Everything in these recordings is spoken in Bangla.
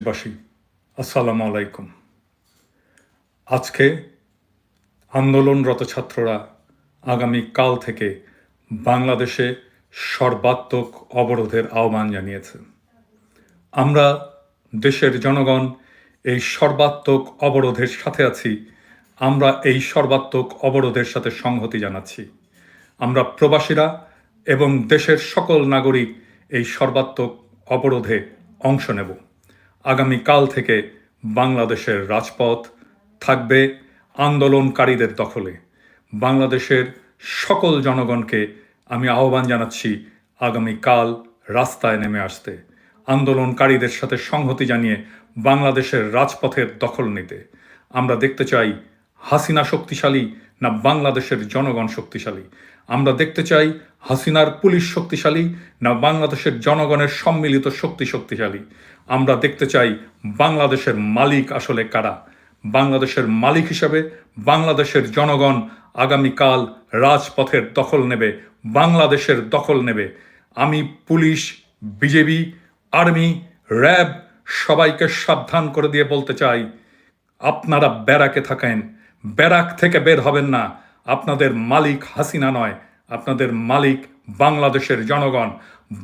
বাসী আসসালামু আলাইকুম। আজকে আন্দোলনরত ছাত্ররা আগামী কাল থেকে বাংলাদেশে সর্বাত্মক অবরোধের আহ্বান জানিয়েছে। আমরা দেশের জনগণ এই সর্বাত্মক অবরোধের সাথে আছি। আমরা এই সর্বাত্মক অবরোধের সাথে সংহতি জানাচ্ছি। আমরা প্রবাসীরা এবং দেশের সকল নাগরিক এই সর্বাত্মক অবরোধে অংশ নেব। আগামীকাল থেকে বাংলাদেশের রাজপথ থাকবে আন্দোলনকারীদের দখলে। বাংলাদেশের সকল জনগণকে আমি আহ্বান জানাচ্ছি আগামীকাল রাস্তায় নেমে আসতে, আন্দোলনকারীদের সাথে সংহতি জানিয়ে বাংলাদেশের রাজপথের দখল নিতে। আমরা দেখতে চাই হাসিনা শক্তিশালী না বাংলাদেশের জনগণ শক্তিশালী। আমরা দেখতে চাই হাসিনার পুলিশ শক্তিশালী না বাংলাদেশের জনগণের সম্মিলিত শক্তিশালী। আমরা দেখতে চাই বাংলাদেশের মালিক আসলে কারা। বাংলাদেশের মালিক হিসাবে বাংলাদেশের জনগণ আগামীকাল রাজপথের দখল নেবে, বাংলাদেশের দখল নেবে। আমি পুলিশ, বিজেপি, আর্মি, র্যাব সবাইকে সাবধান করে দিয়ে বলতে চাই, আপনারা ব্যারাকে থাকেন, ব্যারাক থেকে বের হবেন না। আপনাদের মালিক হাসিনা নয়, আপনাদের মালিক বাংলাদেশের জনগণ।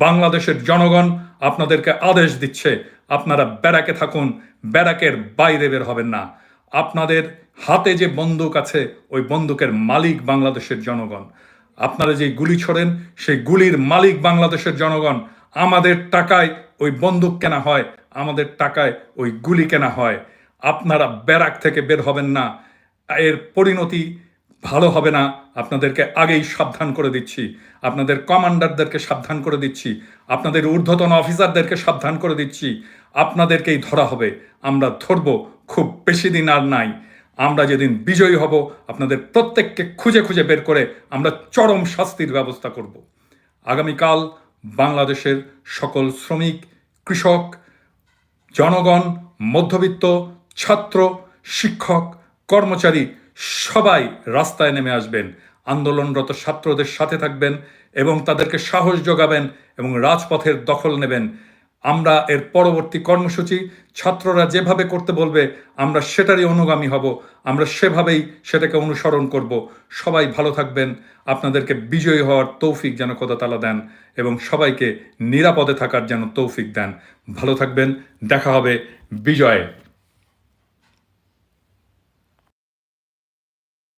বাংলাদেশের জনগণ আপনাদেরকে আদেশ দিচ্ছে, আপনারা ব্যারাকে থাকুন, ব্যারাকের বাইরে বের হবেন না। আপনাদের হাতে যে বন্দুক আছে, ওই বন্দুকের মালিক বাংলাদেশের জনগণ। আপনারা যে গুলি ছোড়েন, সেই গুলির মালিক বাংলাদেশের জনগণ। আমাদের টাকায় ওই বন্দুক কেনা হয়, আমাদের টাকায় ওই গুলি কেনা হয়। আপনারা ব্যারাক থেকে বের হবেন না, এর পরিণতি ভালো হবে না। আপনাদেরকে আগেই সাবধান করে দিচ্ছি, আপনাদের কমান্ডারদেরকে সাবধান করে দিচ্ছি, আপনাদের ঊর্ধ্বতন অফিসারদেরকে সাবধান করে দিচ্ছি। আপনাদেরকেই ধরা হবে, আমরা ধরব, খুব বেশি দিন আর নাই। আমরা যেদিন বিজয়ী হব, আপনাদের প্রত্যেককে খুঁজে খুঁজে বের করে আমরা চরম শাস্তির ব্যবস্থা করব। আগামীকাল বাংলাদেশের সকল শ্রমিক, কৃষক, জনগণ, মধ্যবিত্ত, ছাত্র, শিক্ষক, কর্মচারী সবাই রাস্তায় নেমে আসবেন, আন্দোলনরত ছাত্রদের সাথে থাকবেন এবং তাদেরকে সাহস যোগাবেন এবং রাজপথের দখল নেবেন। আমরা এর পরবর্তী কর্মসূচি ছাত্ররা যেভাবে করতে বলবে আমরা সেটারই অনুগামী হব, আমরা সেভাবেই সেটাকে অনুসরণ করব। সবাই ভালো থাকবেন, আপনাদেরকে বিজয়ী হওয়ার তৌফিক যেন খোদা তাআলা দেন এবং সবাইকে নিরাপদে থাকার যেন তৌফিক দেন। ভালো থাকবেন, দেখা হবে বিজয়ে।